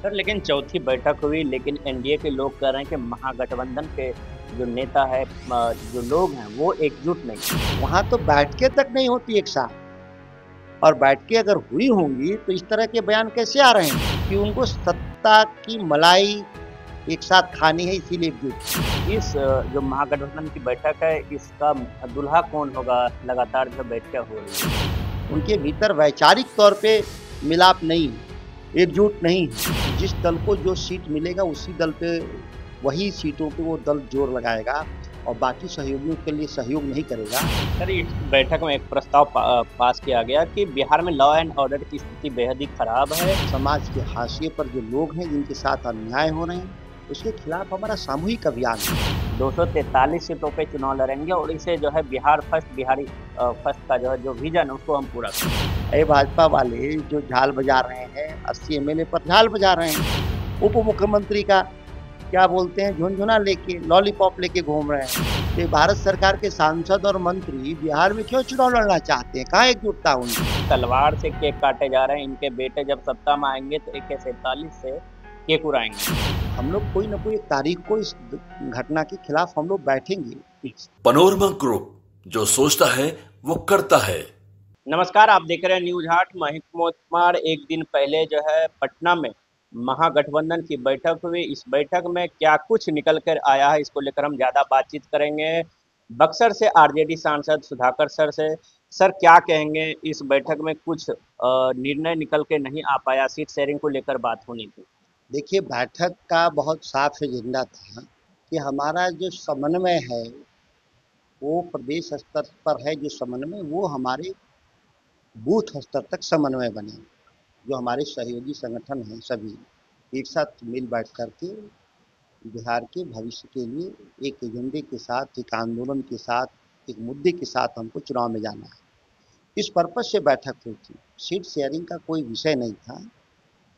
Sir लेकिन चौथी बैठक हुई, लेकिन एनडीए के लोग कह रहे हैं कि महागठबंधन के जो नेता है, जो लोग हैं वो एकजुट नहीं। वहां तो बैठकें तक नहीं होती एक साथ। और बैठकें अगर हुई होंगी तो इस तरह के बयान कैसे आ रहे हैं कि उनको सत्ता की मलाई एक साथ खानी है, इसीलिए एकजुट। इस जो महागठबंधन की बैठक है, इसका दुल्हा कौन होगा? लगातार जो बैठकें हो रही है। उनके भीतर वैचारिक तौर पे मिलाप नहीं है, एकजुट नहीं है। जिस दल को जो सीट मिलेगा उसी दल पे, वही सीटों पे वो दल जोर लगाएगा और बाकी सहयोगियों के लिए सहयोग नहीं करेगा। सर इस बैठक में एक प्रस्ताव पास किया गया कि बिहार में लॉ एंड ऑर्डर की स्थिति बेहद ही खराब है। समाज के हाशिए पर जो लोग हैं जिनके साथ अन्याय हो रहे हैं, उसके खिलाफ हमारा सामूहिक अभियान है। 243 सीटों पे चुनाव लड़ेंगे और इसे जो है बिहार फर्स्ट, बिहारी फर्स्ट का जो है जो विजन है उसको हम पूरा करेंगे। अरे भाजपा वाले जो झाल बजा रहे हैं, 80 एमएलए पर झाल बजा रहे हैं। उप मुख्यमंत्री का क्या बोलते हैं, झुनझुना लेके, लॉलीपॉप लेके घूम रहे हैं। तो भारत सरकार के सांसद और मंत्री बिहार में क्यों चुनाव लड़ना चाहते हैं? कहाँ एकजुटता उनकी? तलवार से केक काटे जा रहे हैं। इनके बेटे जब सत्ता में आएंगे तो AK-47 से केक उड़ाएंगे। हम लोग कोई ना कोई एक तारीख को इस घटना के खिलाफ हम लोग बैठेंगे। पनोरमा ग्रुप, जो सोचता है वो करता है। नमस्कार, आप देख रहे हैं न्यूज हाट। मैं प्रमोद कुमार। एक दिन पहले जो है पटना में महागठबंधन की बैठक हुई। इस बैठक में क्या कुछ निकल कर आया है, इसको लेकर हम ज्यादा बातचीत करेंगे। बक्सर से आरजेडी सांसद सुधाकर सर से। सर क्या कहेंगे, इस बैठक में कुछ निर्णय निकल के नहीं आ पाया, सीट शेयरिंग को लेकर बात होनी थी। देखिए, बैठक का बहुत साफ एजेंडा था कि हमारा जो समन्वय है वो प्रदेश स्तर पर है। जो समन्वय वो हमारे बूथ स्तर तक समन्वय बने। जो हमारे सहयोगी संगठन हैं सभी एक साथ मिल बैठ करके बिहार के भविष्य के लिए एक एजेंडे के साथ, एक आंदोलन के साथ, एक मुद्दे के साथ हमको चुनाव में जाना है। इस पर्पज से बैठक हुई थी। सीट शेयरिंग का कोई विषय नहीं था।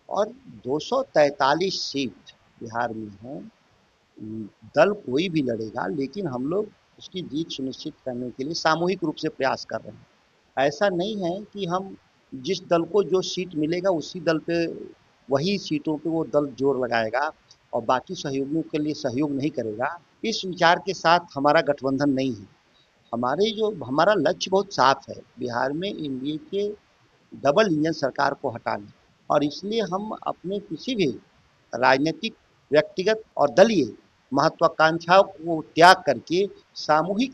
और 243 सीट बिहार में है। दल कोई भी लड़ेगा, लेकिन हम लोग उसकी जीत सुनिश्चित करने के लिए सामूहिक रूप से प्रयास कर रहे हैं। ऐसा नहीं है कि हम जिस दल को जो सीट मिलेगा उसी दल पे, वही सीटों पे वो दल जोर लगाएगा और बाकी सहयोगियों के लिए सहयोग नहीं करेगा। इस विचार के साथ हमारा गठबंधन नहीं है। हमारा लक्ष्य बहुत साफ है, बिहार में एनडीए के डबल इंजन सरकार को हटाना। और इसलिए हम अपने किसी भी राजनीतिक, व्यक्तिगत और दलीय महत्वाकांक्षाओं को त्याग करके सामूहिक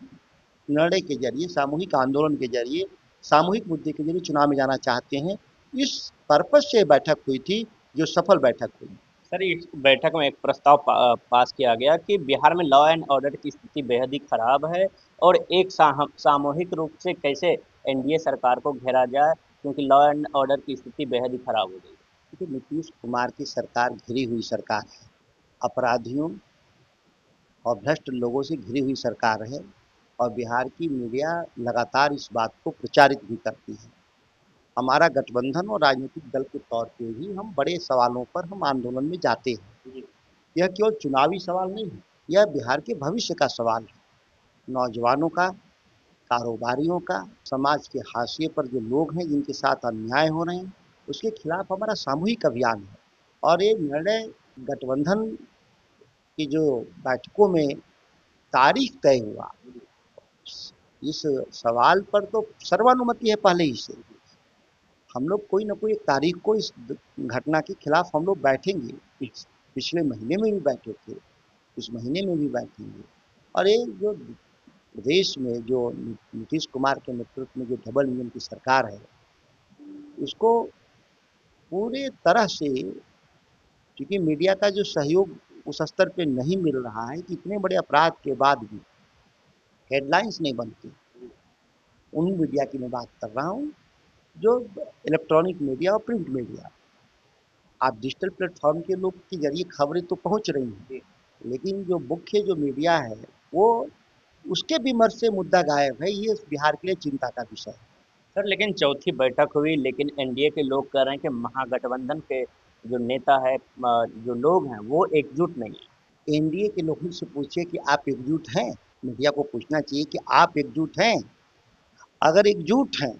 निर्णय के जरिए, सामूहिक आंदोलन के जरिए, सामूहिक मुद्दे के जरिए चुनाव में जाना चाहते हैं। इस पर्पज से बैठक हुई थी, जो सफल बैठक हुई। सर इस बैठक में एक प्रस्ताव पास किया गया कि बिहार में लॉ एंड ऑर्डर की स्थिति बेहद ही खराब है और एक सामूहिक रूप से कैसे एनडीए सरकार को घेरा जाए, क्योंकि लॉ एंड ऑर्डर की स्थिति बेहद ही खराब हो गई। क्योंकि नीतीश कुमार की सरकार घिरी हुई सरकार है, अपराधियों और भ्रष्ट लोगों से घिरी हुई सरकार है। और बिहार की मीडिया लगातार इस बात को प्रचारित भी करती है। हमारा गठबंधन और राजनीतिक दल के तौर पे भी हम बड़े सवालों पर हम आंदोलन में जाते हैं। यह केवल चुनावी सवाल नहीं है, यह बिहार के भविष्य का सवाल है। नौजवानों का, कारोबारियों का, समाज के हाशिए पर जो लोग हैं जिनके साथ अन्याय हो रहे हैं, उसके खिलाफ हमारा सामूहिक अभियान है। और ये निर्णय गठबंधन की जो बैठकों में तारीख तय हुआ, इस सवाल पर तो सर्वानुमति है पहले ही से। हम लोग कोई ना कोई एक तारीख को इस घटना के खिलाफ हम लोग बैठेंगे। पिछले महीने में भी बैठे थे, इस महीने में भी बैठेंगे। और ये जो प्रदेश में जो नीतीश कुमार के नेतृत्व में जो डबल इंजन की सरकार है, इसको पूरे तरह से, क्योंकि मीडिया का जो सहयोग उस स्तर पे नहीं मिल रहा है कि इतने बड़े अपराध के बाद भी हेडलाइंस नहीं बनती। उन मीडिया की मैं बात कर रहा हूँ जो इलेक्ट्रॉनिक मीडिया और प्रिंट मीडिया। आप डिजिटल प्लेटफॉर्म के लोग के जरिए खबरें तो पहुँच रही हैं, लेकिन जो मुख्य जो मीडिया है वो, उसके विमर्श से मुद्दा गायब है। ये बिहार के लिए चिंता का विषय है। सर लेकिन चौथी बैठक हुई, लेकिन एनडीए के लोग कह रहे हैं कि महागठबंधन के जो नेता है, जो लोग हैं वो एकजुट नहीं है। एनडीए के लोगों से पूछिए कि आप एकजुट हैं। मीडिया को पूछना चाहिए कि आप एकजुट हैं। अगर एकजुट हैं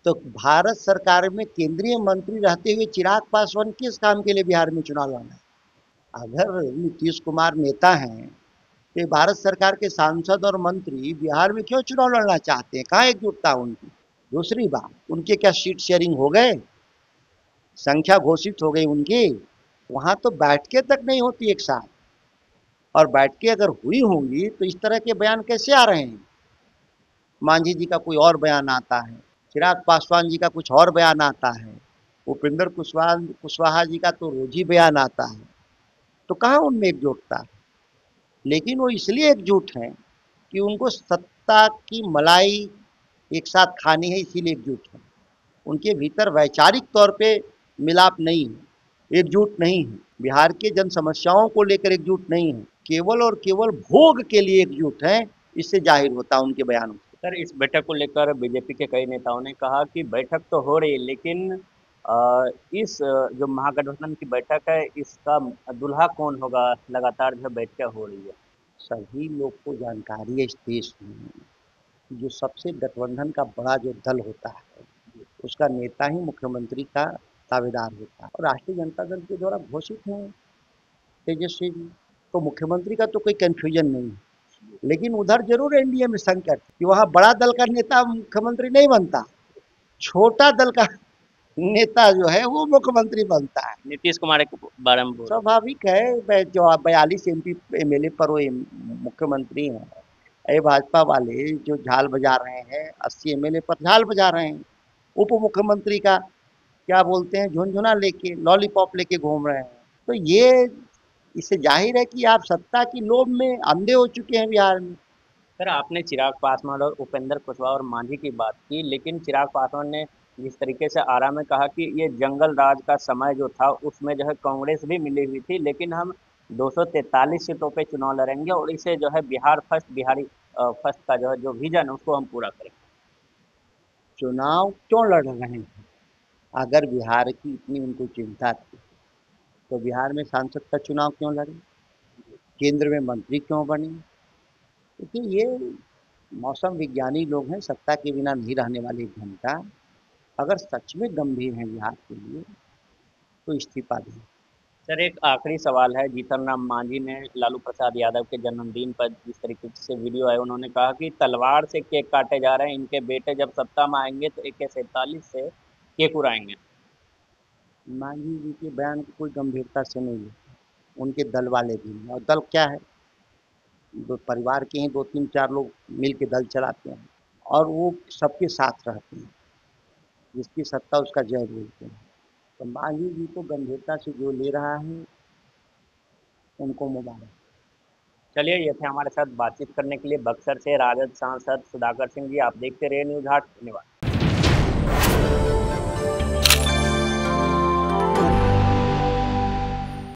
तो भारत सरकार में केंद्रीय मंत्री रहते हुए चिराग पासवान किस काम के लिए बिहार में चुनाव लड़ना है? अगर नीतीश कुमार नेता हैं तो ये भारत सरकार के सांसद और मंत्री बिहार में क्यों चुनाव लड़ना चाहते हैं? कहाँ एकजुटता उनकी? दूसरी बात, उनके क्या सीट शेयरिंग हो गए? संख्या घोषित हो गई उनकी? वहां तो बैठकें तक नहीं होती एक साथ, और बैठकें अगर हुई होंगी तो इस तरह के बयान कैसे आ रहे हैं? मांझी जी का कोई और बयान आता है, चिराग पासवान जी का कुछ और बयान आता है, उपेंद्र कुशवाहा जी का तो रोज ही बयान आता है। तो कहाँ उनमें एकजुटता है? लेकिन वो इसलिए एकजुट हैं कि उनको सत्ता की मलाई एक साथ खानी है, इसीलिए एकजुट है। उनके भीतर वैचारिक तौर पे मिलाप नहीं है, एकजुट नहीं है, बिहार के जन समस्याओं को लेकर एकजुट नहीं है, केवल और केवल भोग के लिए एकजुट है। इससे जाहिर होता है उनके बयानों से। सर, इस बैठक को लेकर बीजेपी के कई नेताओं ने कहा कि बैठक तो हो रही है, लेकिन जो महागठबंधन की बैठक है, इसका दूल्हा कौन होगा? लगातार जो बैठकें हो रही है। सभी लोग को जानकारी है इस देश में, जो सबसे गठबंधन का बड़ा जो दल होता है उसका नेता ही मुख्यमंत्री का दावेदार होता है, और राष्ट्रीय जनता दल के द्वारा घोषित है तेजस्वी जी। तो मुख्यमंत्री का तो कोई कंफ्यूजन नहीं है। लेकिन उधर जरूर एनडीए में संकट कि वहाँ बड़ा दल का नेता मुख्यमंत्री नहीं बनता, छोटा दल का नेता जो है वो मुख्यमंत्री बनता है। नीतीश कुमार के बारे में बोल रहे स्वाभाविक है, जो 42 MP MLA पर वो मुख्यमंत्री हैं। ये भाजपा वाले जो झाल बजा रहे हैं, 80 MLA पर झाल बजा रहे हैं। उप मुख्यमंत्री का क्या बोलते हैं, झुनझुना लेके, लॉलीपॉप लेके घूम रहे हैं। तो ये इससे जाहिर है कि आप सत्ता की लोभ में अंधे हो चुके हैं बिहार में। सर, आपने चिराग पासवान और उपेंद्र कुशवाहा और मांझी की बात की, लेकिन चिराग पासवान ने जिस तरीके से आरा में कहा कि ये जंगल राज का समय जो था उसमें जो है कांग्रेस भी मिली हुई थी, लेकिन हम 243 सीटों पे चुनाव लड़ेंगे और इसे जो है बिहार फर्स्ट, बिहारी फर्स्ट का जो है जो विजन है उसको हम पूरा करेंगे। चुनाव क्यों लड़ रहे हैं? अगर बिहार की इतनी उनको चिंता थी तो बिहार में सांसद का चुनाव क्यों लड़े? केंद्र में मंत्री क्यों बने? क्योंकि ये मौसम विज्ञानी लोग हैं, सत्ता के बिना नहीं रहने वाले एक घंटा। अगर सच में गंभीर हैं बिहार के लिए तो इस्तीफा दें। सर, एक आखिरी सवाल है। जीतन राम मांझी ने लालू प्रसाद यादव के जन्मदिन पर जिस तरीके से वीडियो आए, उन्होंने कहा कि तलवार से केक काटे जा रहे हैं, इनके बेटे जब सत्ता में आएंगे तो AK-47 से केक उड़ाएंगे। मांझी जी के बयान को कोई गंभीरता से नहीं है, उनके दल वाले भी नहीं। और दल क्या है? दो परिवार के ही 2 3 4 लोग मिल के दल चलाते हैं, और वो सबके साथ रहते हैं, जिसकी सत्ता उसका जय बोलते हैं। तो मांझी जी को गंभीरता से जो ले रहा है उनको मुबारक। चलिए, ये थे हमारे साथ बातचीत करने के लिए बक्सर से राजद सांसद सुधाकर सिंह जी। आप देखते रहिए न्यूज़ 8। धन्यवाद।